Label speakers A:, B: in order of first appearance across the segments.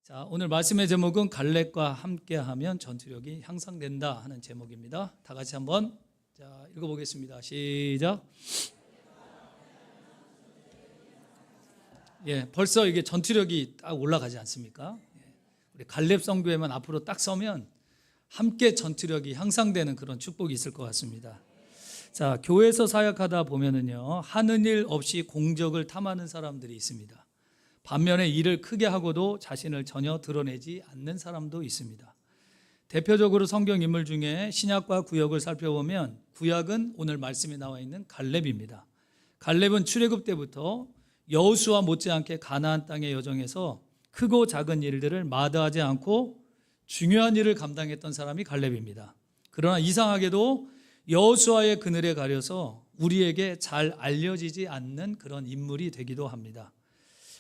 A: 자, 오늘 말씀의 제목은 갈렙과 함께하면 전투력이 향상된다 하는 제목입니다. 다 같이 한번 읽어보겠습니다. 시작. 벌써 이게 전투력이 딱 올라가지 않습니까? 우리 갈렙 성교회만 앞으로 딱 서면 함께 전투력이 향상되는 그런 축복이 있을 것 같습니다. 자, 교회에서 사역하다 보면은요, 하는 일 없이 공적을 탐하는 사람들이 있습니다. 반면에 일을 크게 하고도 자신을 전혀 드러내지 않는 사람도 있습니다. 대표적으로 성경 인물 중에 신약과 구약을 살펴보면 구약은 오늘 말씀에 나와 있는 갈렙입니다. 갈렙은 출애굽 때부터 여호수아 못지않게 가나안 땅의 여정에서 크고 작은 일들을 마다하지 않고 중요한 일을 감당했던 사람이 갈렙입니다. 그러나 이상하게도 여호수아의 그늘에 가려서 우리에게 잘 알려지지 않는 그런 인물이 되기도 합니다.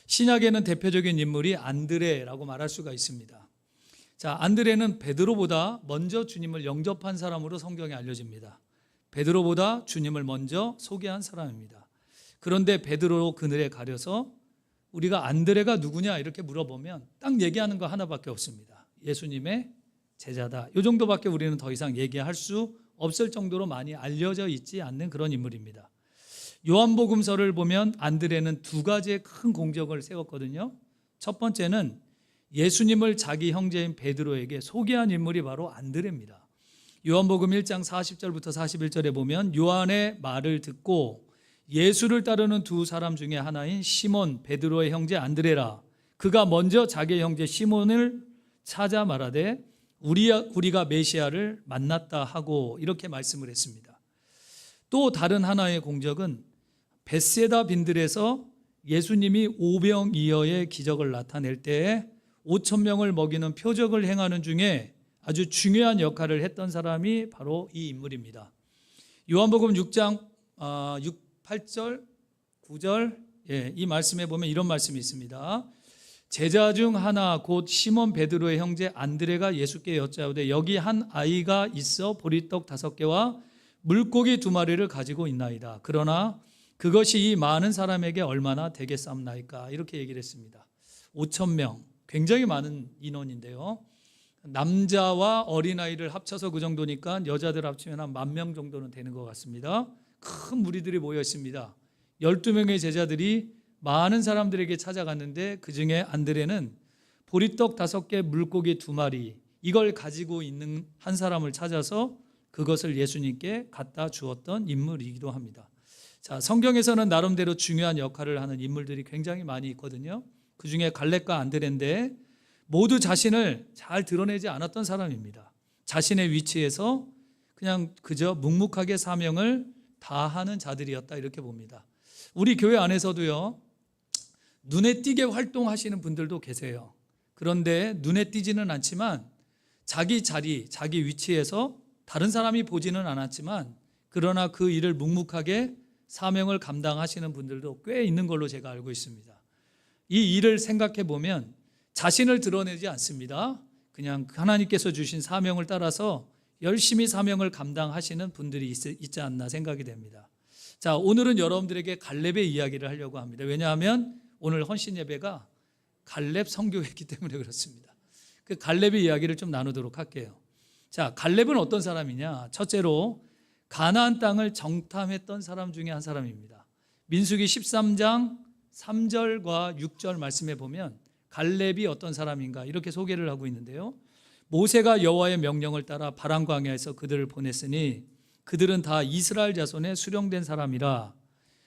A: 신약에는 대표적인 인물이 안드레라고 말할 수가 있습니다. 자, 안드레는 베드로보다 먼저 주님을 영접한 사람으로 성경에 알려집니다. 베드로보다 주님을 먼저 소개한 사람입니다. 그런데 베드로 그늘에 가려서 우리가 안드레가 누구냐 이렇게 물어보면 딱 얘기하는 거 하나밖에 없습니다. 예수님의 제자다. 이 정도밖에 우리는 더 이상 얘기할 수 없을 정도로 많이 알려져 있지 않는 그런 인물입니다. 요한복음서를 보면 안드레는 두 가지의 큰 공적을 세웠거든요. 첫 번째는 예수님을 자기 형제인 베드로에게 소개한 인물이 바로 안드레입니다. 요한복음 1장 40절부터 41절에 보면 요한의 말을 듣고 예수를 따르는 두 사람 중에 하나인 시몬 베드로의 형제 안드레라, 그가 먼저 자기 형제 시몬을 찾아 말하되 우리가 메시아를 만났다 하고 이렇게 말씀을 했습니다. 또 다른 하나의 공적은 벳세다 빈들에서 예수님이 오병이어의 기적을 나타낼 때에 5,000명을 먹이는 표적을 행하는 중에 아주 중요한 역할을 했던 사람이 바로 이 인물입니다. 요한복음 6장 8절 9절 이 말씀에 보면 이런 말씀이 있습니다. 제자 중 하나 곧 시몬 베드로의 형제 안드레가 예수께 여짜오되 여기 한 아이가 있어 보리떡 5개와 물고기 2마리를 가지고 있나이다. 그러나 그것이 이 많은 사람에게 얼마나 되겠사옵나이까. 이렇게 얘기를 했습니다. 5,000명, 굉장히 많은 인원인데요. 남자와 어린아이를 합쳐서 그 정도니까 여자들 합치면 한 10,000명 정도는 되는 것 같습니다. 큰 무리들이 모여 있습니다. 12명의 제자들이 많은 사람들에게 찾아갔는데 그 중에 안드레는 보리떡 5개, 물고기 2마리 이걸 가지고 있는 한 사람을 찾아서 그것을 예수님께 갖다 주었던 인물이기도 합니다. 자, 성경에서는 나름대로 중요한 역할을 하는 인물들이 굉장히 많이 있거든요. 그 중에 갈렙과 안드레인데 모두 자신을 잘 드러내지 않았던 사람입니다. 자신의 위치에서 그냥 그저 묵묵하게 사명을 다하는 자들이었다 이렇게 봅니다. 우리 교회 안에서도요, 눈에 띄게 활동하시는 분들도 계세요. 그런데 눈에 띄지는 않지만 자기 자리, 자기 위치에서 다른 사람이 보지는 않았지만 그러나 그 일을 묵묵하게 사명을 감당하시는 분들도 꽤 있는 걸로 제가 알고 있습니다. 이 일을 생각해 보면 자신을 드러내지 않습니다. 그냥 하나님께서 주신 사명을 따라서 열심히 사명을 감당하시는 분들이 있지 않나 생각이 됩니다. 자, 오늘은 여러분들에게 갈렙의 이야기를 하려고 합니다. 왜냐하면 오늘 헌신 예배가 갈렙 성교회이기 때문에 그렇습니다. 그 갈렙의 이야기를 좀 나누도록 할게요. 자, 갈렙은 어떤 사람이냐? 첫째로 가나안 땅을 정탐했던 사람 중에 한 사람입니다. 민수기 13장 3절과 6절 말씀에 보면 갈렙이 어떤 사람인가 이렇게 소개를 하고 있는데요. 모세가 여호와의 명령을 따라 바람 광야에서 그들을 보냈으니 그들은 다 이스라엘 자손의 수령된 사람이라.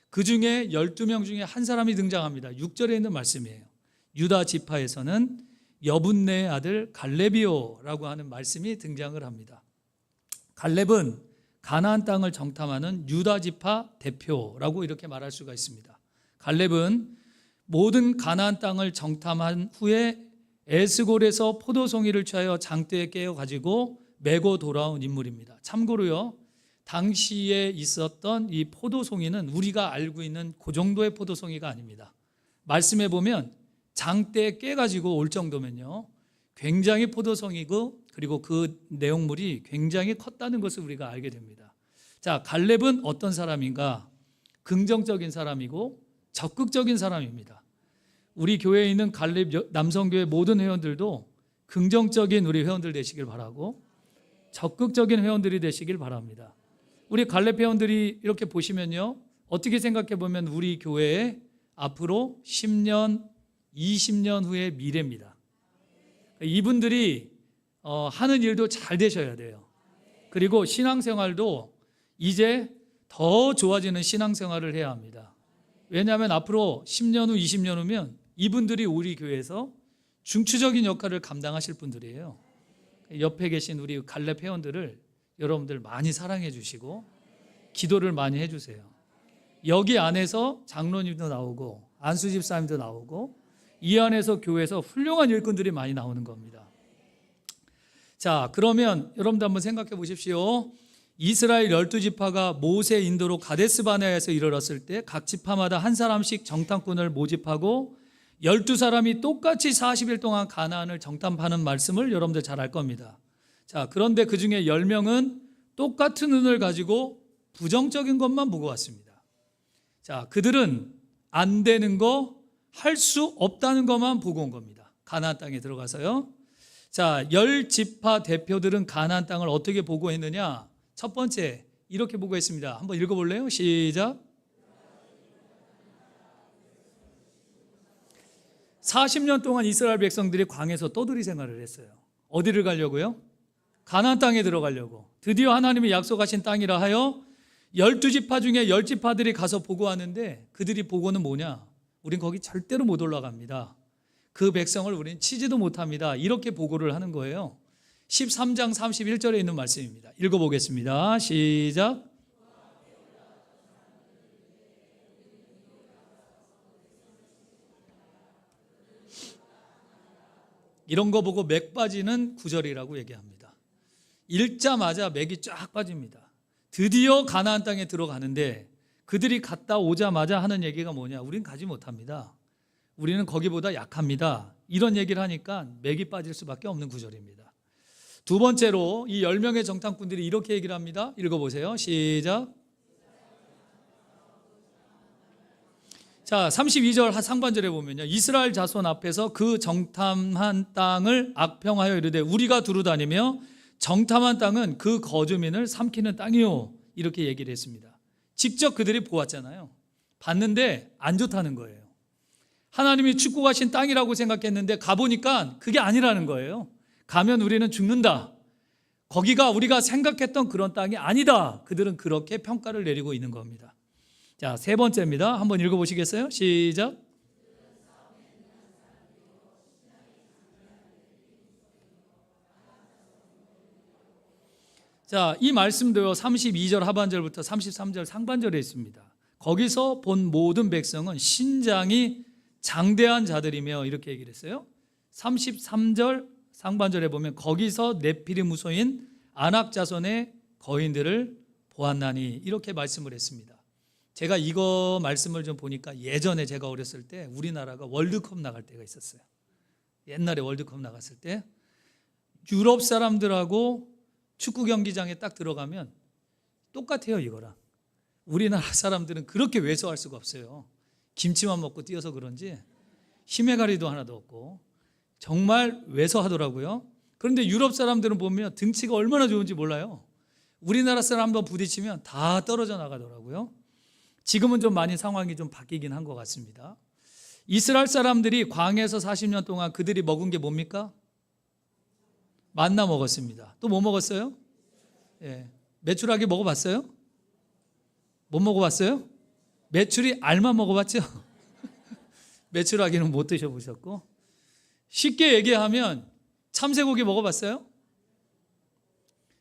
A: 그 중에 12명 중에 한 사람이 등장합니다. 6절에 있는 말씀이에요. 유다 지파에서는 여분네의 아들 갈렙이요라고 하는 말씀이 등장을 합니다. 갈렙은 가나안 땅을 정탐하는 유다 지파 대표라고 이렇게 말할 수가 있습니다. 갈렙은 모든 가나안 땅을 정탐한 후에 에스골에서 포도송이를 취하여 장대에 깨어 가지고 메고 돌아온 인물입니다. 참고로요, 당시에 있었던 이 포도송이는 우리가 알고 있는 그 정도의 포도송이가 아닙니다. 말씀해 보면 장대에 깨가지고 올 정도면요, 굉장히 포도송이고 그리고 그 내용물이 굉장히 컸다는 것을 우리가 알게 됩니다. 자, 갈렙은 어떤 사람인가? 긍정적인 사람이고 적극적인 사람입니다. 우리 교회에 있는 갈렙 남성교회 모든 회원들도 긍정적인 우리 회원들 되시길 바라고 적극적인 회원들이 되시길 바랍니다. 우리 갈렙 회원들이 이렇게 보시면요, 어떻게 생각해 보면 우리 교회의 앞으로 10년, 20년 후의 미래입니다. 이분들이 하는 일도 잘 되셔야 돼요. 그리고 신앙생활도 이제 더 좋아지는 신앙생활을 해야 합니다. 왜냐하면 앞으로 10년 후, 20년 후면 이분들이 우리 교회에서 중추적인 역할을 감당하실 분들이에요. 옆에 계신 우리 갈렙 회원들을 여러분들 많이 사랑해 주시고 기도를 많이 해주세요. 여기 안에서 장로님도 나오고 안수 집사님도 나오고 이 안에서 교회에서 훌륭한 일꾼들이 많이 나오는 겁니다. 자, 그러면 여러분들 한번 생각해 보십시오. 이스라엘 12지파가 모세 인도로 가데스 바네아에서 이르렀을 때 각 지파마다 한 사람씩 정탐꾼을 모집하고 12사람이 똑같이 40일 동안 가나안을 정탐하는 말씀을 여러분들 잘 알 겁니다. 자, 그런데 그 중에 10명은 똑같은 눈을 가지고 부정적인 것만 보고 왔습니다. 자, 그들은 안 되는 거, 할 수 없다는 것만 보고 온 겁니다. 가나안 땅에 들어가서요. 자, 10지파 대표들은 가나안 땅을 어떻게 보고했느냐? 첫 번째, 이렇게 보고했습니다. 한번 읽어볼래요? 시작. 40년 동안 이스라엘 백성들이 광에서 떠돌이 생활을 했어요. 어디를 가려고요? 가나안 땅에 들어가려고. 드디어 하나님이 약속하신 땅이라 하여 12지파 중에 10지파들이 가서 보고하는데 그들이 보고는 뭐냐? 우린 거기 절대로 못 올라갑니다. 그 백성을 우린 치지도 못합니다. 이렇게 보고를 하는 거예요. 13장 31절에 있는 말씀입니다. 읽어보겠습니다. 시작. 이런 거 보고 맥 빠지는 구절이라고 얘기합니다. 읽자마자 맥이 쫙 빠집니다. 드디어 가나안 땅에 들어가는데 그들이 갔다 오자마자 하는 얘기가 뭐냐? 우린 가지 못합니다. 우리는 거기보다 약합니다. 이런 얘기를 하니까 맥이 빠질 수밖에 없는 구절입니다. 두 번째로 이 10명의 정탐꾼들이 이렇게 얘기를 합니다. 읽어보세요. 시작. 자, 32절 상반절에 보면요, 이스라엘 자손 앞에서 그 정탐한 땅을 악평하여 이르되 우리가 두루 다니며 정탐한 땅은 그 거주민을 삼키는 땅이요, 이렇게 얘기를 했습니다. 직접 그들이 보았잖아요. 봤는데 안 좋다는 거예요. 하나님이 축복하신 땅이라고 생각했는데 가보니까 그게 아니라는 거예요. 가면 우리는 죽는다. 거기가 우리가 생각했던 그런 땅이 아니다. 그들은 그렇게 평가를 내리고 있는 겁니다. 자, 세 번째입니다. 한번 읽어보시겠어요? 시작. 자, 이 말씀도요, 32절 하반절부터 33절 상반절에 있습니다. 거기서 본 모든 백성은 신장이 장대한 자들이며 이렇게 얘기를 했어요. 33절 상반절에 보면 거기서 네피림 후손인 아낙 자손의 거인들을 보았나니 이렇게 말씀을 했습니다. 제가 이거 말씀을 좀 보니까 예전에 제가 어렸을 때 우리나라가 월드컵 나갈 때가 있었어요. 옛날에 월드컵 나갔을 때 유럽 사람들하고 축구 경기장에 딱 들어가면 똑같아요. 이거랑 우리나라 사람들은 그렇게 왜소할 수가 없어요. 김치만 먹고 뛰어서 그런지 힘의 가리도 하나도 없고 정말 왜소하더라고요. 그런데 유럽 사람들은 보면 등치가 얼마나 좋은지 몰라요. 우리나라 사람 한번 부딪히면 다 떨어져 나가더라고요. 지금은 좀 많이 상황이 좀 바뀌긴 한 것 같습니다. 이스라엘 사람들이 광야에서 40년 동안 그들이 먹은 게 뭡니까? 만나 먹었습니다. 또 뭐 먹었어요? 예. 메추라기 먹어봤어요? 못 먹어봤어요? 메추리 알만 먹어봤죠? 메추라기는 못 드셔보셨고, 쉽게 얘기하면 참새고기 먹어봤어요?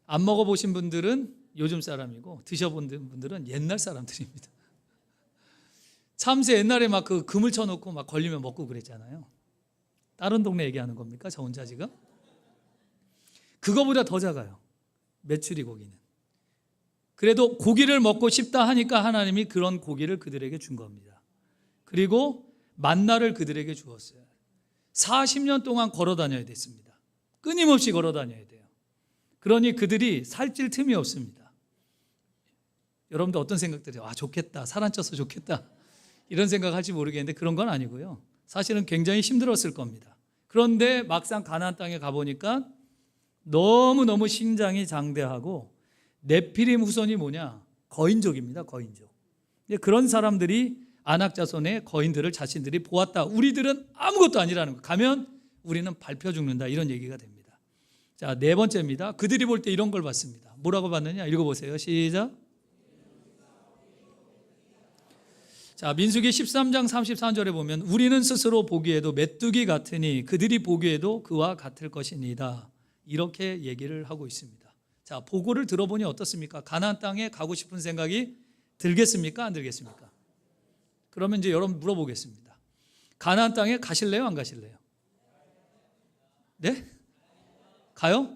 A: 안 먹어보신 분들은 요즘 사람이고 드셔본 분들은 옛날 사람들입니다. 참새 옛날에 막 그 그물 쳐놓고 막 걸리면 먹고 그랬잖아요. 다른 동네 얘기하는 겁니까? 저 혼자 지금? 그거보다 더 작아요. 메추리 고기는. 그래도 고기를 먹고 싶다 하니까 하나님이 그런 고기를 그들에게 준 겁니다. 그리고 만나를 그들에게 주었어요. 40년 동안 걸어 다녀야 됐습니다. 끊임없이 걸어 다녀야 돼요. 그러니 그들이 살찔 틈이 없습니다. 여러분들 어떤 생각들이요? 아, 좋겠다. 살 안 쪄서 좋겠다. 이런 생각할지 모르겠는데 그런 건 아니고요. 사실은 굉장히 힘들었을 겁니다. 그런데 막상 가나안 땅에 가보니까 너무너무 심장이 장대하고 네피림 후손이 뭐냐? 거인족입니다. 거인족. 그런 사람들이 아낙 자손의 거인들을 자신들이 보았다. 우리들은 아무것도 아니라는 거. 가면 우리는 밟혀 죽는다. 이런 얘기가 됩니다. 자, 네 번째입니다. 그들이 볼 때 이런 걸 봤습니다. 뭐라고 봤느냐? 읽어보세요. 시작. 자, 민수기 13장 34절에 보면 우리는 스스로 보기에도 메뚜기 같으니 그들이 보기에도 그와 같을 것이니이다. 이렇게 얘기를 하고 있습니다. 자, 보고를 들어보니 어떻습니까? 가나안 땅에 가고 싶은 생각이 들겠습니까? 안 들겠습니까? 그러면 이제 여러분 물어보겠습니다. 가나안 땅에 가실래요? 안 가실래요? 네? 가요?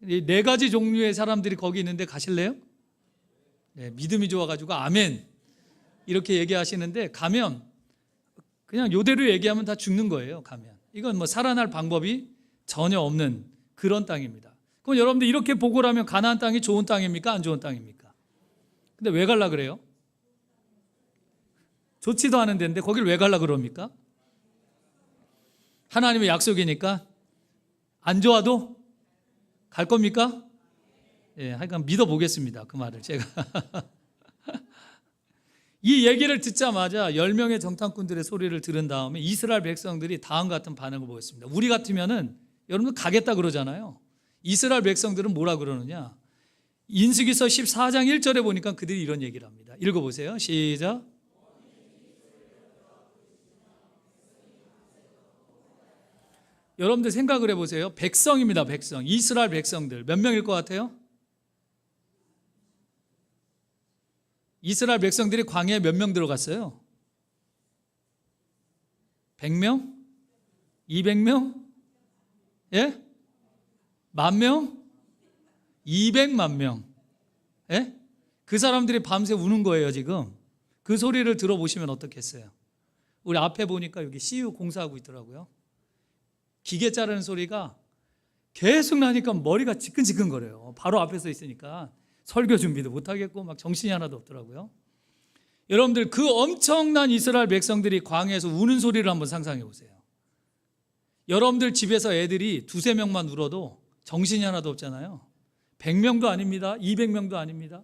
A: 이 네 가지 종류의 사람들이 거기 있는데 가실래요? 네, 믿음이 좋아가지고 아멘 이렇게 얘기하시는데 가면 그냥 요대로 얘기하면 다 죽는 거예요. 가면 이건 뭐 살아날 방법이 전혀 없는 그런 땅입니다. 그럼 여러분들 이렇게 보고를 하면 가나안 땅이 좋은 땅입니까? 안 좋은 땅입니까? 근데 왜 갈라 그래요? 좋지도 않은 데인데 거길 왜 갈라 그럽니까? 하나님의 약속이니까 안 좋아도 갈 겁니까? 예, 하여간 믿어보겠습니다. 그 말을 제가. 이 얘기를 듣자마자 10명의 정탐꾼들의 소리를 들은 다음에 이스라엘 백성들이 다음과 같은 반응을 보였습니다. 우리 같으면은 여러분 가겠다 그러잖아요. 이스라엘 백성들은 뭐라 그러느냐? 인수기서 14장 1절에 보니까 그들이 이런 얘기를 합니다. 읽어보세요. 시작. 여러분들 생각을 해보세요. 백성입니다. 백성. 이스라엘 백성들 몇 명일 것 같아요? 이스라엘 백성들이 광야에 몇 명 들어갔어요? 100명? 200명? 예? 10,000명? 200만 명. 예? 그 사람들이 밤새 우는 거예요 지금. 그 소리를 들어보시면 어떻겠어요? 우리 앞에 보니까 여기 CU 공사하고 있더라고요. 기계 자르는 소리가 계속 나니까 머리가 지끈지끈 거려요. 바로 앞에 서 있으니까 설교 준비도 못하겠고 막 정신이 하나도 없더라고요. 여러분들 그 엄청난 이스라엘 백성들이 광야에서 우는 소리를 한번 상상해 보세요. 여러분들 집에서 애들이 2-3명만 울어도 정신이 하나도 없잖아요. 100명도 아닙니다. 200명도 아닙니다.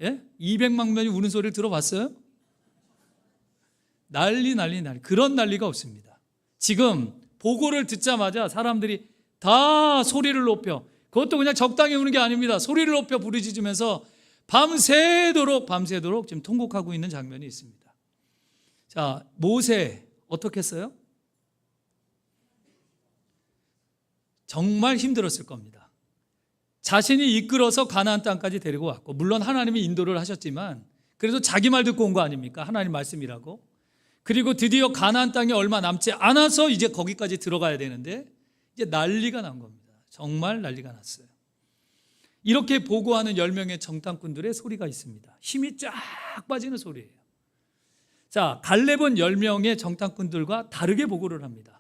A: 예? 200만 명이 우는 소리를 들어봤어요? 난리. 그런 난리가 없습니다. 지금 보고를 듣자마자 사람들이 다 소리를 높여, 그것도 그냥 적당히 우는 게 아닙니다. 소리를 높여 부르짖으면서 밤새도록 지금 통곡하고 있는 장면이 있습니다. 자, 모세 어떻게 했어요? 정말 힘들었을 겁니다. 자신이 이끌어서 가나안 땅까지 데리고 왔고, 물론 하나님이 인도를 하셨지만 그래도 자기 말 듣고 온 거 아닙니까? 하나님 말씀이라고. 그리고 드디어 가나안 땅이 얼마 남지 않아서 이제 거기까지 들어가야 되는데 이제 난리가 난 겁니다. 정말 난리가 났어요. 이렇게 보고하는 10명의 정탐꾼들의 소리가 있습니다. 힘이 쫙 빠지는 소리예요. 자, 갈렙은 10명의 정탐꾼들과 다르게 보고를 합니다.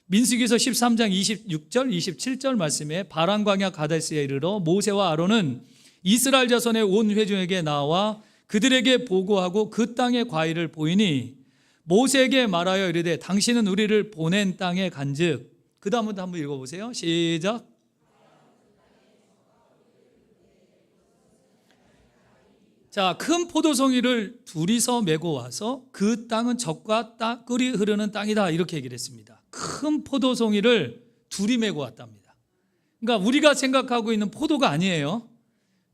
A: 민수기서 13장 26절 27절 말씀에 바란 광야 가데스에 이르러 모세와 아론은 이스라엘 자손의 온 회중에게 나와 그들에게 보고하고 그 땅의 과일을 보이니 모세에게 말하여 이르되 당신은 우리를 보낸 땅에 간즉, 그 다음부터 한번 읽어보세요. 시작. 자, 큰 포도송이를 둘이서 메고 와서 그 땅은 젖과 꿀이 흐르는 땅이다 이렇게 얘기를 했습니다. 큰 포도송이를 둘이 메고 왔답니다. 그러니까 우리가 생각하고 있는 포도가 아니에요.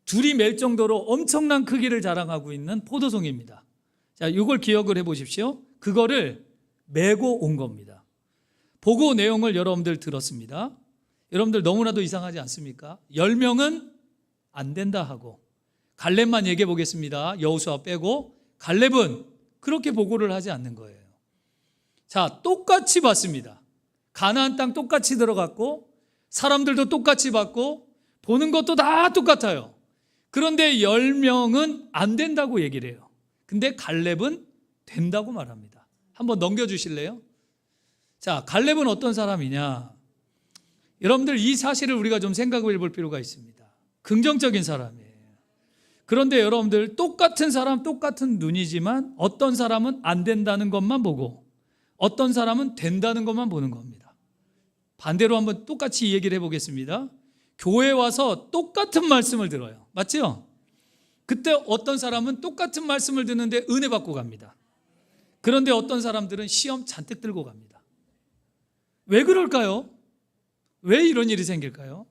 A: 둘이 멜 정도로 엄청난 크기를 자랑하고 있는 포도송이입니다. 자, 이걸 기억을 해보십시오. 그거를 메고 온 겁니다. 보고 내용을 여러분들 들었습니다. 여러분들 너무나도 이상하지 않습니까? 10명은 안 된다 하고 갈렙만 얘기해 보겠습니다. 여호수아 빼고 갈렙은 그렇게 보고를 하지 않는 거예요. 자, 똑같이 봤습니다. 가나안 땅 똑같이 들어갔고 사람들도 똑같이 봤고 보는 것도 다 똑같아요. 그런데 10명은 안 된다고 얘기를 해요. 근데 갈렙은 된다고 말합니다. 한번 넘겨주실래요? 자, 갈렙은 어떤 사람이냐? 여러분들 이 사실을 우리가 좀 생각을 해볼 필요가 있습니다. 긍정적인 사람이에요. 그런데 여러분들 똑같은 사람 똑같은 눈이지만 어떤 사람은 안 된다는 것만 보고 어떤 사람은 된다는 것만 보는 겁니다. 반대로 한번 똑같이 이 얘기를 해보겠습니다. 교회 와서 똑같은 말씀을 들어요. 맞죠? 그때 어떤 사람은 똑같은 말씀을 듣는데 은혜 받고 갑니다. 그런데 어떤 사람들은 시험 잔뜩 들고 갑니다. 왜 그럴까요? 왜 이런 일이 생길까요?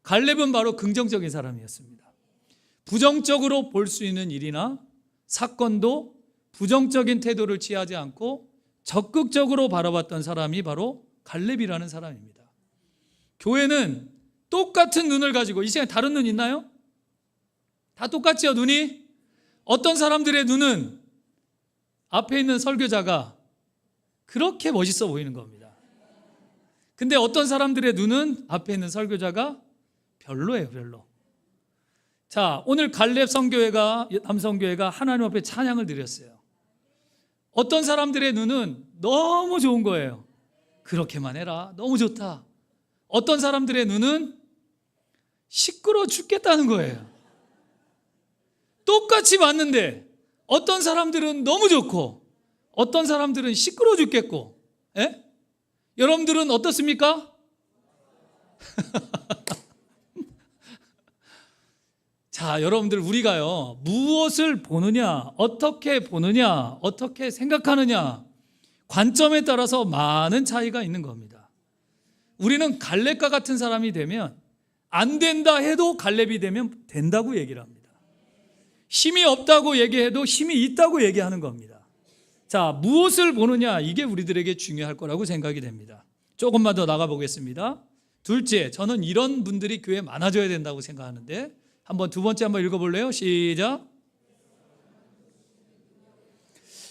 A: 갈렙은 바로 긍정적인 사람이었습니다. 부정적으로 볼 수 있는 일이나 사건도 부정적인 태도를 취하지 않고 적극적으로 바라봤던 사람이 바로 갈렙이라는 사람입니다. 교회는 똑같은 눈을 가지고, 이 시간에 다른 눈 있나요? 다 똑같지요, 눈이? 어떤 사람들의 눈은 앞에 있는 설교자가 그렇게 멋있어 보이는 겁니다. 근데 어떤 사람들의 눈은 앞에 있는 설교자가 별로예요, 별로. 자, 오늘 갈렙 성교회가, 남성교회가 하나님 앞에 찬양을 드렸어요. 어떤 사람들의 눈은 너무 좋은 거예요. 그렇게만 해라, 너무 좋다. 어떤 사람들의 눈은 시끄러워 죽겠다는 거예요. 똑같이 봤는데 어떤 사람들은 너무 좋고 어떤 사람들은 시끄러워 죽겠고. 예? 여러분들은 어떻습니까? 자, 여러분들, 우리가요, 무엇을 보느냐, 어떻게 보느냐, 어떻게 생각하느냐, 관점에 따라서 많은 차이가 있는 겁니다. 우리는 갈렙과 같은 사람이 되면 안 된다 해도 갈렙이 되면 된다고 얘기를 합니다. 힘이 없다고 얘기해도 힘이 있다고 얘기하는 겁니다. 자, 무엇을 보느냐, 이게 우리들에게 중요할 거라고 생각이 됩니다. 조금만 더 나가 보겠습니다. 둘째, 저는 이런 분들이 교회에 많아져야 된다고 생각하는데, 한번 두 번째 한번 읽어볼래요? 시작.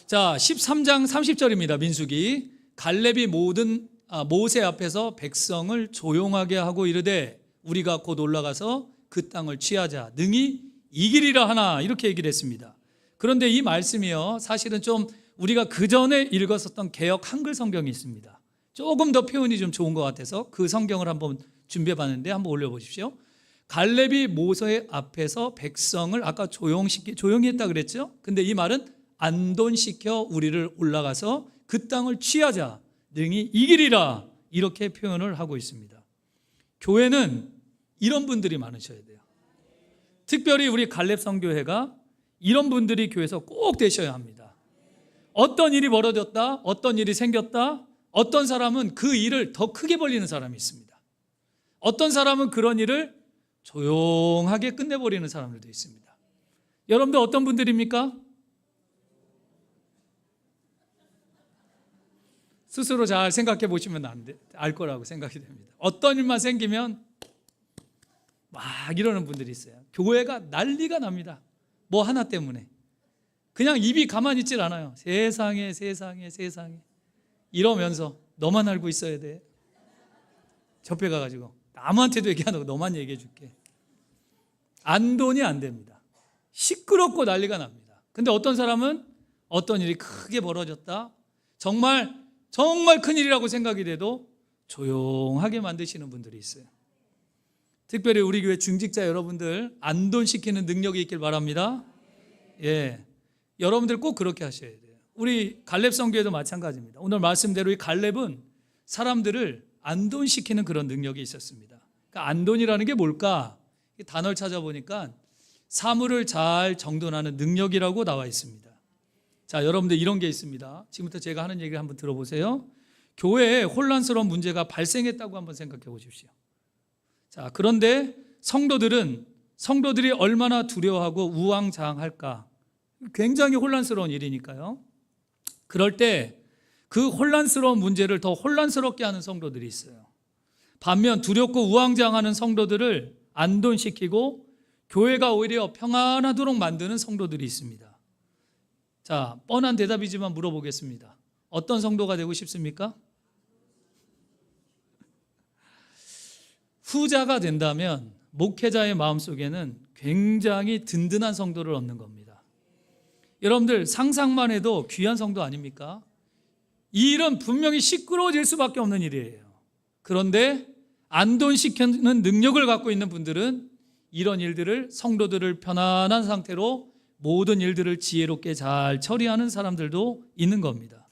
A: 자, 13장 30절입니다. 민수기. 갈렙이 모세 앞에서 백성을 조용하게 하고 이르되 우리가 곧 올라가서 그 땅을 취하자, 능히 이기리라 하나, 이렇게 얘기를 했습니다. 그런데 이 말씀이요, 사실은 좀 우리가 그 전에 읽었었던 개역 한글 성경이 있습니다. 조금 더 표현이 좀 좋은 것 같아서 그 성경을 한번 준비해 봤는데 한번 올려보십시오. 갈렙이 모세 앞에서 백성을 아까 조용히 했다 그랬죠? 근데 이 말은 안돈시켜 우리를 올라가서 그 땅을 취하자, 능히 이기리라, 이렇게 표현을 하고 있습니다. 교회는 이런 분들이 많으셔야 돼요. 특별히 우리 갈렙 성교회가 이런 분들이 교회에서 꼭 되셔야 합니다. 어떤 일이 벌어졌다, 어떤 일이 생겼다, 어떤 사람은 그 일을 더 크게 벌리는 사람이 있습니다. 어떤 사람은 그런 일을 조용하게 끝내버리는 사람들도 있습니다. 여러분들 어떤 분들입니까? 스스로 잘 생각해 보시면 알 거라고 생각이 됩니다. 어떤 일만 생기면 막 이러는 분들이 있어요. 교회가 난리가 납니다. 뭐 하나 때문에. 그냥 입이 가만히 있질 않아요. 세상에 이러면서 너만 알고 있어야 돼. 접해 가가지고 아무한테도 얘기 안 하고 너만 얘기해 줄게. 안돈이 안 됩니다. 시끄럽고 난리가 납니다. 근데 어떤 사람은 어떤 일이 크게 벌어졌다, 정말 큰일이라고 생각이 돼도 조용하게 만드시는 분들이 있어요. 특별히 우리 교회 중직자 여러분들 안돈시키는 능력이 있길 바랍니다. 예, 여러분들 꼭 그렇게 하셔야 돼요. 우리 갈렙 성교회도 마찬가지입니다. 오늘 말씀대로 이 갈렙은 사람들을 안돈시키는 그런 능력이 있었습니다. 그러니까 안돈이라는 게 뭘까? 단어를 찾아보니까 사물을 잘 정돈하는 능력이라고 나와 있습니다. 자, 여러분들 이런 게 있습니다. 지금부터 제가 하는 얘기를 한번 들어보세요. 교회에 혼란스러운 문제가 발생했다고 한번 생각해 보십시오. 자, 그런데 성도들이 얼마나 두려워하고 우왕좌왕할까? 굉장히 혼란스러운 일이니까요. 그럴 때 그 혼란스러운 문제를 더 혼란스럽게 하는 성도들이 있어요. 반면 두렵고 우왕좌왕하는 성도들을 안돈시키고 교회가 오히려 평안하도록 만드는 성도들이 있습니다. 자, 뻔한 대답이지만 물어보겠습니다. 어떤 성도가 되고 싶습니까? 후자가 된다면 목회자의 마음속에는 굉장히 든든한 성도를 얻는 겁니다. 여러분들 상상만 해도 귀한 성도 아닙니까? 이 일은 분명히 시끄러워질 수밖에 없는 일이에요. 그런데 안돈시키는 능력을 갖고 있는 분들은 이런 일들을, 성도들을 편안한 상태로 모든 일들을 지혜롭게 잘 처리하는 사람들도 있는 겁니다.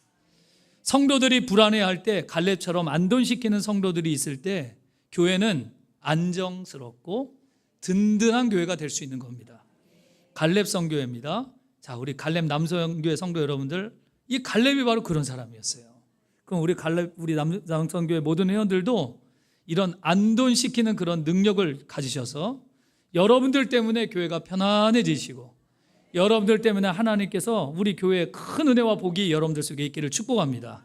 A: 성도들이 불안해할 때 갈렙처럼 안돈시키는 성도들이 있을 때 교회는 안정스럽고 든든한 교회가 될 수 있는 겁니다. 갈렙 성교회입니다. 자, 우리 갈렙 남성교회 성도 여러분들, 이 갈렙이 바로 그런 사람이었어요. 그럼 우리 남성교회 모든 회원들도 이런 안돈시키는 그런 능력을 가지셔서 여러분들 때문에 교회가 편안해지시고 여러분들 때문에 하나님께서 우리 교회에 큰 은혜와 복이 여러분들 속에 있기를 축복합니다.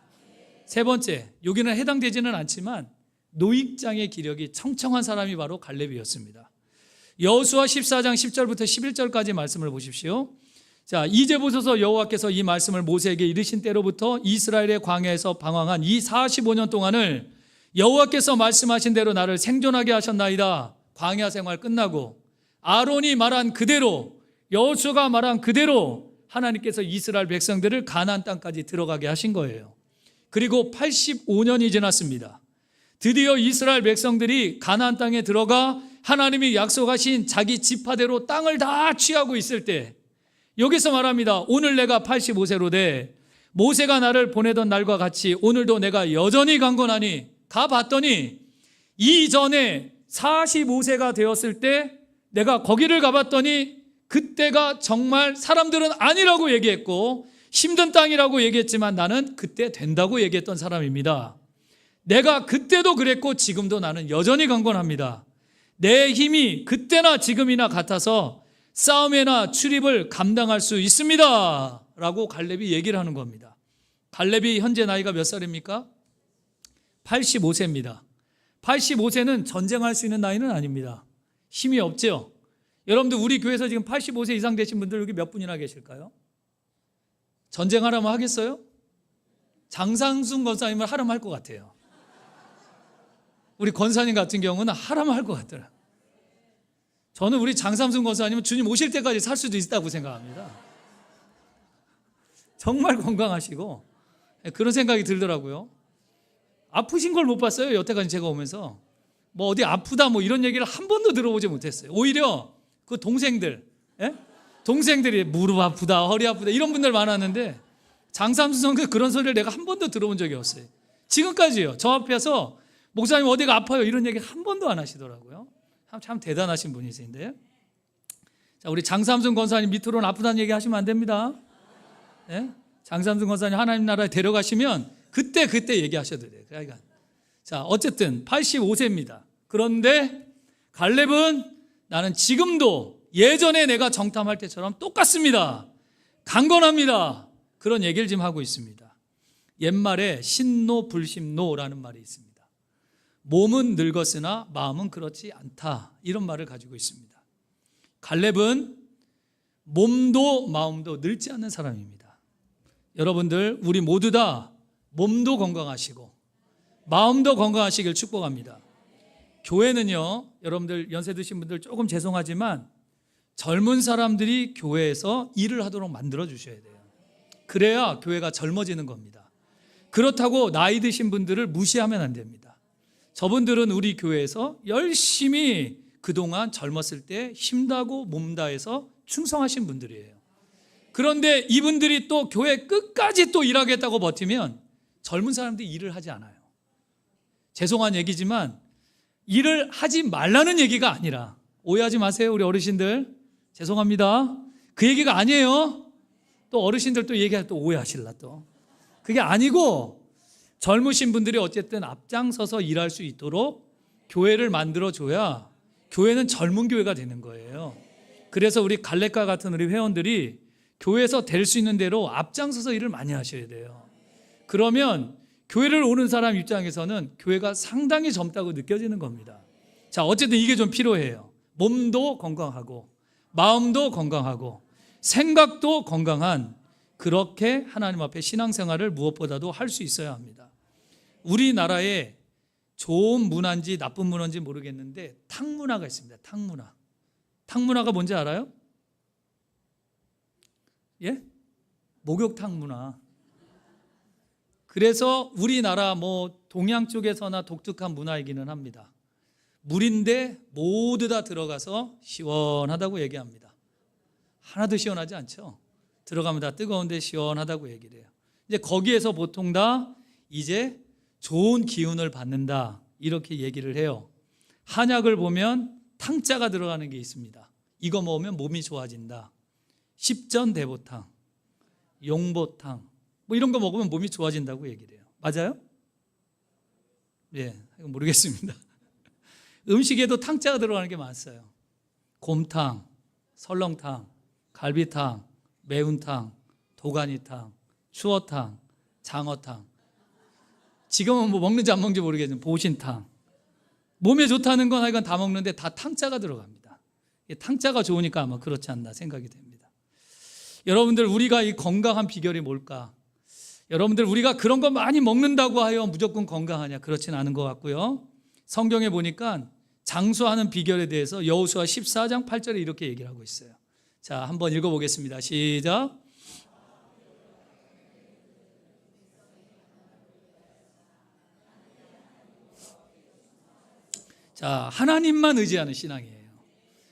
A: 세 번째, 여기는 해당되지는 않지만 노익장의 기력이 청청한 사람이 바로 갈렙이었습니다. 여호수아 14장 10절부터 11절까지 말씀을 보십시오. 자, 이제 보소서 여호와께서 이 말씀을 모세에게 이르신 때로부터 이스라엘의 광야에서 방황한 이 45년 동안을 여호와께서 말씀하신 대로 나를 생존하게 하셨나이다. 광야 생활 끝나고 아론이 말한 그대로, 여호수아가 말한 그대로 하나님께서 이스라엘 백성들을 가나안 땅까지 들어가게 하신 거예요. 그리고 85년이 지났습니다. 드디어 이스라엘 백성들이 가나안 땅에 들어가 하나님이 약속하신 자기 지파대로 땅을 다 취하고 있을 때 여기서 말합니다. 오늘 내가 85세로 돼 모세가 나를 보내던 날과 같이 오늘도 내가 여전히 강건하니 가봤더니 이전에 45세가 되었을 때 내가 거기를 가봤더니 그때가 정말 사람들은 아니라고 얘기했고 힘든 땅이라고 얘기했지만 나는 그때 된다고 얘기했던 사람입니다. 내가 그때도 그랬고 지금도 나는 여전히 강건합니다. 내 힘이 그때나 지금이나 같아서 싸움이나 출입을 감당할 수 있습니다 라고 갈렙이 얘기를 하는 겁니다. 갈렙이 현재 나이가 몇 살입니까? 85세입니다 85세는 전쟁할 수 있는 나이는 아닙니다. 힘이 없죠. 여러분들 우리 교회에서 지금 85세 이상 되신 분들 여기 몇 분이나 계실까요? 전쟁하라면 하겠어요? 장상순 권사님을 하라면 할 것 같아요. 우리 권사님 같은 경우는 하라면 할 것 같더라고요. 저는 우리 장삼순 권사님은 주님 오실 때까지 살 수도 있다고 생각합니다. 정말 건강하시고 그런 생각이 들더라고요. 아프신 걸 못 봤어요. 여태까지 제가 오면서 뭐 어디 아프다 뭐 이런 얘기를 한 번도 들어보지 못했어요. 오히려 그 동생들이 무릎 아프다 허리 아프다 이런 분들 많았는데 장삼순 선교 그런 소리를 내가 한 번도 들어본 적이 없어요. 지금까지요. 저 앞에서 목사님 어디가 아파요 이런 얘기 한 번도 안 하시더라고요. 참 대단하신 분이신데. 자, 우리 장삼순 권사님 밑으로는 아프다는 얘기 하시면 안 됩니다. 네? 장삼순 권사님 하나님 나라에 데려가시면 그때 얘기하셔도 돼요. 그러니까 자, 어쨌든 85세입니다. 그런데 갈렙은 나는 지금도 예전에 내가 정탐할 때처럼 똑같습니다. 강건합니다. 그런 얘기를 지금 하고 있습니다. 옛말에 신노 불심노라는 말이 있습니다. 몸은 늙었으나 마음은 그렇지 않다. 이런 말을 가지고 있습니다. 갈렙은 몸도 마음도 늙지 않는 사람입니다. 여러분들 우리 모두 다 몸도 건강하시고 마음도 건강하시길 축복합니다. 교회는요, 여러분들 연세 드신 분들 조금 죄송하지만 젊은 사람들이 교회에서 일을 하도록 만들어 주셔야 돼요. 그래야 교회가 젊어지는 겁니다. 그렇다고 나이 드신 분들을 무시하면 안 됩니다. 저분들은 우리 교회에서 열심히 그동안 젊었을 때 힘다고 몸 다해서 충성하신 분들이에요. 그런데 이분들이 또 교회 끝까지 또 일하겠다고 버티면 젊은 사람들이 일을 하지 않아요. 죄송한 얘기지만 일을 하지 말라는 얘기가 아니라, 오해하지 마세요 우리 어르신들, 죄송합니다. 그 얘기가 아니에요. 또 어르신들 또 얘기할 또 오해하실라 또. 그게 아니고 젊으신 분들이 어쨌든 앞장서서 일할 수 있도록 교회를 만들어줘야 교회는 젊은 교회가 되는 거예요. 그래서 우리 갈렙과 같은 우리 회원들이 교회에서 될 수 있는 대로 앞장서서 일을 많이 하셔야 돼요. 그러면 교회를 오는 사람 입장에서는 교회가 상당히 젊다고 느껴지는 겁니다. 자, 어쨌든 이게 좀 필요해요. 몸도 건강하고 마음도 건강하고 생각도 건강한, 그렇게 하나님 앞에 신앙생활을 무엇보다도 할 수 있어야 합니다. 우리나라에 좋은 문화인지 나쁜 문화인지 모르겠는데 탕문화가 있습니다. 탕문화. 탕문화가 뭔지 알아요? 예? 목욕탕 문화. 그래서 우리나라 뭐 동양 쪽에서나 독특한 문화이기는 합니다. 물인데 모두 다 들어가서 시원하다고 얘기합니다. 하나도 시원하지 않죠? 들어가면 다 뜨거운데 시원하다고 얘기를 해요. 이제 거기에서 보통 다 이제 좋은 기운을 받는다 이렇게 얘기를 해요. 한약을 보면 탕자가 들어가는 게 있습니다. 이거 먹으면 몸이 좋아진다. 십전대보탕, 용보탕 뭐 이런 거 먹으면 몸이 좋아진다고 얘기를 해요. 맞아요? 예, 모르겠습니다. 음식에도 탕자가 들어가는 게 많았어요. 곰탕, 설렁탕, 갈비탕, 매운탕, 도가니탕, 추어탕, 장어탕. 지금은 뭐 먹는지 안 먹는지 모르겠지만 보신탕. 몸에 좋다는 건 하여간 다 먹는데 다 탕자가 들어갑니다. 탕자가 좋으니까 아마 그렇지 않나 생각이 됩니다. 여러분들, 우리가 이 건강한 비결이 뭘까? 여러분들, 우리가 그런 거 많이 먹는다고 하여 무조건 건강하냐? 그렇진 않은 것 같고요. 성경에 보니까 장수하는 비결에 대해서 여호수아 14장 8절에 이렇게 얘기를 하고 있어요. 자, 한번 읽어보겠습니다. 시작. 자, 하나님만 의지하는 신앙이에요.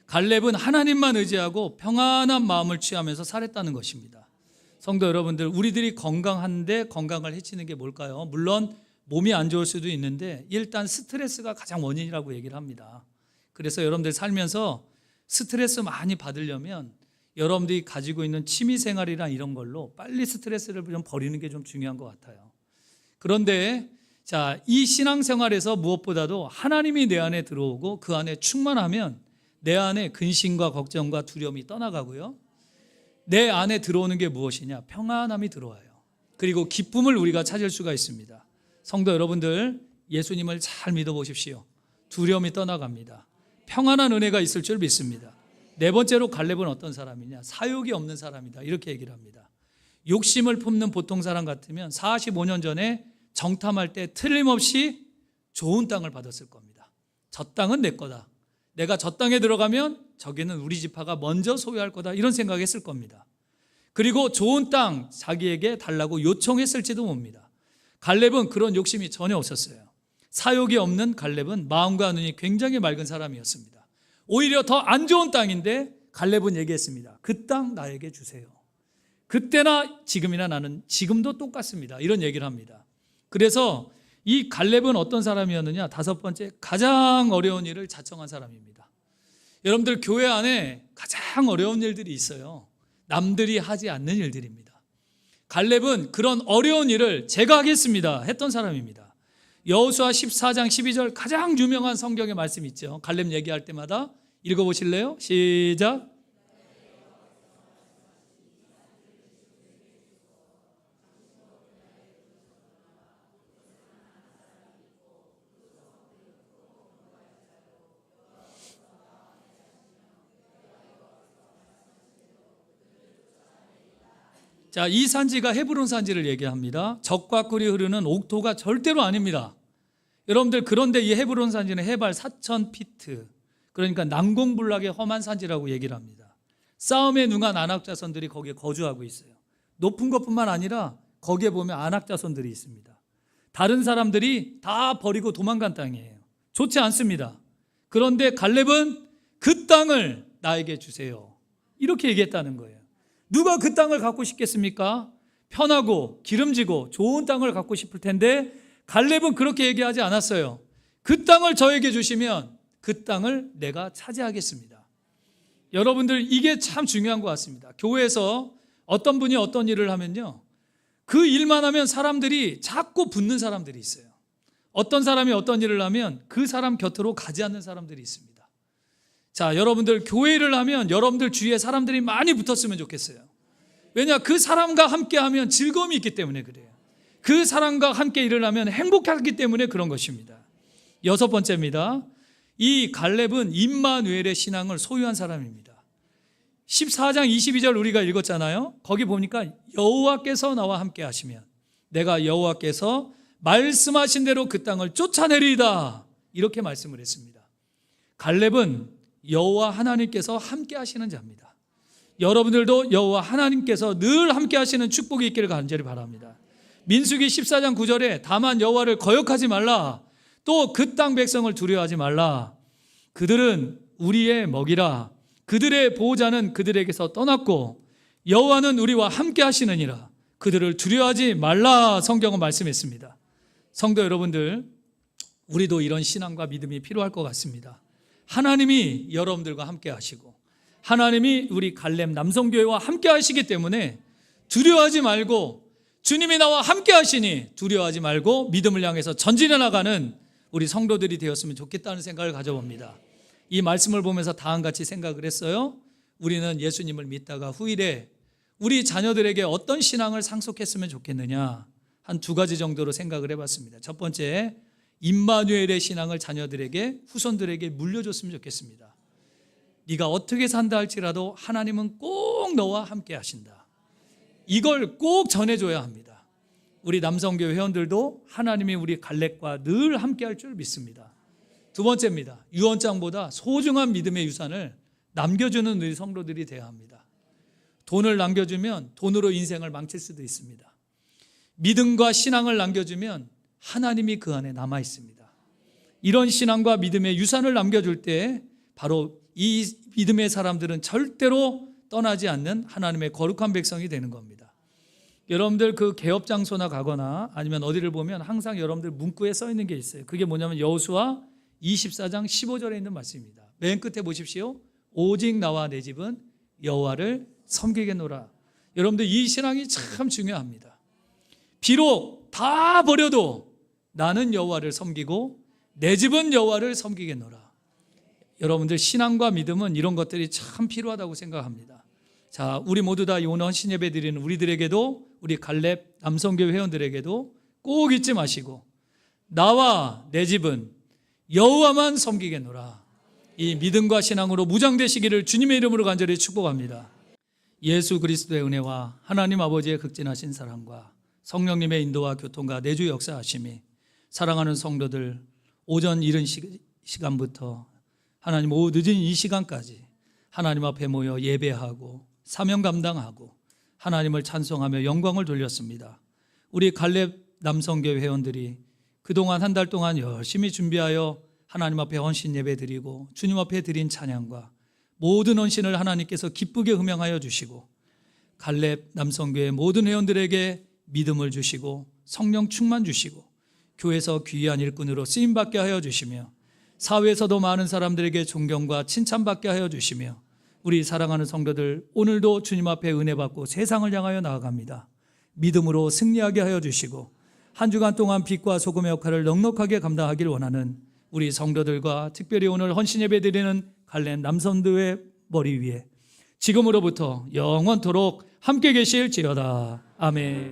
A: 갈렙은 하나님만 의지하고 평안한 마음을 취하면서 살았다는 것입니다. 성도 여러분들, 우리들이 건강한데 건강을 해치는 게 뭘까요? 물론 몸이 안 좋을 수도 있는데 일단 스트레스가 가장 원인이라고 얘기를 합니다. 그래서 여러분들 살면서 스트레스 많이 받으려면 여러분들이 가지고 있는 취미생활이나 이런 걸로 빨리 스트레스를 좀 버리는 게 좀 중요한 것 같아요. 그런데 자, 이 신앙생활에서 무엇보다도 하나님이 내 안에 들어오고 그 안에 충만하면 내 안에 근심과 걱정과 두려움이 떠나가고요. 내 안에 들어오는 게 무엇이냐? 평안함이 들어와요. 그리고 기쁨을 우리가 찾을 수가 있습니다. 성도 여러분들, 예수님을 잘 믿어보십시오. 두려움이 떠나갑니다. 평안한 은혜가 있을 줄 믿습니다. 네 번째로 갈렙은 어떤 사람이냐? 사욕이 없는 사람이다 이렇게 얘기를 합니다. 욕심을 품는 보통 사람 같으면 45년 전에 정탐할 때 틀림없이 좋은 땅을 받았을 겁니다. 저 땅은 내 거다. 내가 저 땅에 들어가면 저기는 우리 지파가 먼저 소유할 거다 이런 생각했을 겁니다. 그리고 좋은 땅 자기에게 달라고 요청했을지도 봅니다. 갈렙은 그런 욕심이 전혀 없었어요. 사욕이 없는 갈렙은 마음과 눈이 굉장히 맑은 사람이었습니다. 오히려 더 안 좋은 땅인데 갈렙은 얘기했습니다. 그 땅 나에게 주세요. 그때나 지금이나 나는 지금도 똑같습니다. 이런 얘기를 합니다. 그래서 이 갈렙은 어떤 사람이었느냐? 다섯 번째, 가장 어려운 일을 자청한 사람입니다. 여러분들, 교회 안에 가장 어려운 일들이 있어요. 남들이 하지 않는 일들입니다. 갈렙은 그런 어려운 일을 제가 하겠습니다 했던 사람입니다. 여호수아 14장 12절 가장 유명한 성경의 말씀 있죠. 갈렙 얘기할 때마다 읽어보실래요? 시작. 자, 이 산지가 헤브론 산지를 얘기합니다. 적과 꿀이 흐르는 옥토가 절대로 아닙니다. 여러분들, 그런데 이 헤브론 산지는 해발 4,000피트, 그러니까 난공불락의 험한 산지라고 얘기를 합니다. 싸움에 능한 안악자손들이 거기에 거주하고 있어요. 높은 것뿐만 아니라 거기에 보면 안악자손들이 있습니다. 다른 사람들이 다 버리고 도망간 땅이에요. 좋지 않습니다. 그런데 갈렙은 그 땅을 나에게 주세요 이렇게 얘기했다는 거예요. 누가 그 땅을 갖고 싶겠습니까? 편하고 기름지고 좋은 땅을 갖고 싶을 텐데 갈렙은 그렇게 얘기하지 않았어요. 그 땅을 저에게 주시면 그 땅을 내가 차지하겠습니다. 여러분들, 이게 참 중요한 것 같습니다. 교회에서 어떤 분이 어떤 일을 하면요, 그 일만 하면 사람들이 자꾸 붙는 사람들이 있어요. 어떤 사람이 어떤 일을 하면 그 사람 곁으로 가지 않는 사람들이 있습니다. 자, 여러분들, 교회 일을 하면 여러분들 주위에 사람들이 많이 붙었으면 좋겠어요. 왜냐? 그 사람과 함께 하면 즐거움이 있기 때문에 그래요. 그 사람과 함께 일을 하면 행복하기 때문에 그런 것입니다. 여섯 번째입니다. 이 갈렙은 임마누엘의 신앙을 소유한 사람입니다. 14장 22절 우리가 읽었잖아요. 거기 보니까 여호와께서 나와 함께 하시면 내가 여호와께서 말씀하신 대로 그 땅을 쫓아내리이다 이렇게 말씀을 했습니다. 갈렙은 여호와 하나님께서 함께 하시는 자입니다. 여러분들도 여호와 하나님께서 늘 함께 하시는 축복이 있기를 간절히 바랍니다. 민수기 14장 9절에 다만 여호와를 거역하지 말라, 또 그 땅 백성을 두려워하지 말라. 그들은 우리의 먹이라. 그들의 보호자는 그들에게서 떠났고 여호와는 우리와 함께 하시느니라. 그들을 두려워하지 말라 성경은 말씀했습니다. 성도 여러분들, 우리도 이런 신앙과 믿음이 필요할 것 같습니다. 하나님이 여러분들과 함께 하시고 하나님이 우리 갈렙 남성교회와 함께 하시기 때문에 두려워하지 말고, 주님이 나와 함께 하시니 두려워하지 말고 믿음을 향해서 전진해 나가는 우리 성도들이 되었으면 좋겠다는 생각을 가져봅니다. 이 말씀을 보면서 다음같이 생각을 했어요. 우리는 예수님을 믿다가 후일에 우리 자녀들에게 어떤 신앙을 상속했으면 좋겠느냐, 한 두 가지 정도로 생각을 해봤습니다. 첫 번째, 임마누엘의 신앙을 자녀들에게, 후손들에게 물려줬으면 좋겠습니다. 네가 어떻게 산다 할지라도 하나님은 꼭 너와 함께 하신다. 이걸 꼭 전해줘야 합니다. 우리 남성교회 회원들도 하나님이 우리 갈렙과 늘 함께 할 줄 믿습니다. 두 번째입니다. 유언장보다 소중한 믿음의 유산을 남겨주는 우리 성도들이 되어야 합니다. 돈을 남겨주면 돈으로 인생을 망칠 수도 있습니다. 믿음과 신앙을 남겨주면 하나님이 그 안에 남아 있습니다. 이런 신앙과 믿음의 유산을 남겨줄 때 바로 이 믿음의 사람들은 절대로 떠나지 않는 하나님의 거룩한 백성이 되는 겁니다. 여러분들 그 개업 장소나 가거나 아니면 어디를 보면 항상 여러분들 문구에 써 있는 게 있어요. 그게 뭐냐면 여호수아 24장 15절에 있는 말씀입니다. 맨 끝에 보십시오. 오직 나와 내 집은 여호와를 섬기겠노라. 여러분들 이 신앙이 참 중요합니다. 비록 다 버려도 나는 여호와를 섬기고 내 집은 여호와를 섬기겠노라. 여러분들 신앙과 믿음은 이런 것들이 참 필요하다고 생각합니다. 자, 우리 모두 다 오늘 헌신 예배 드리는 우리들에게도, 우리 갈렙 남성교회 회원들에게도 꼭 잊지 마시고 나와 내 집은 여호와만 섬기겠노라. 이 믿음과 신앙으로 무장되시기를 주님의 이름으로 간절히 축복합니다. 예수 그리스도의 은혜와 하나님 아버지의 극진하신 사랑과 성령님의 인도와 교통과 내주 역사하심이 사랑하는 성도들 오전 이른 시간부터 하나님 오후 늦은 이 시간까지 하나님 앞에 모여 예배하고 사명 감당하고 하나님을 찬송하며 영광을 돌렸습니다. 우리 갈렙 남성교회 회원들이 그동안 한 달 동안 열심히 준비하여 하나님 앞에 헌신 예배 드리고 주님 앞에 드린 찬양과 모든 헌신을 하나님께서 기쁘게 흠양하여 주시고 갈렙 남성교회 모든 회원들에게 믿음을 주시고 성령 충만 주시고 교회에서 귀한 일꾼으로 쓰임받게 하여 주시며 사회에서도 많은 사람들에게 존경과 칭찬받게 하여 주시며 우리 사랑하는 성도들 오늘도 주님 앞에 은혜 받고 세상을 향하여 나아갑니다. 믿음으로 승리하게 하여 주시고 한 주간 동안 빛과 소금의 역할을 넉넉하게 감당하기를 원하는 우리 성도들과 특별히 오늘 헌신 예배 드리는 갈렙 남성들의 머리 위에 지금으로부터 영원토록 함께 계실지어다. 아멘.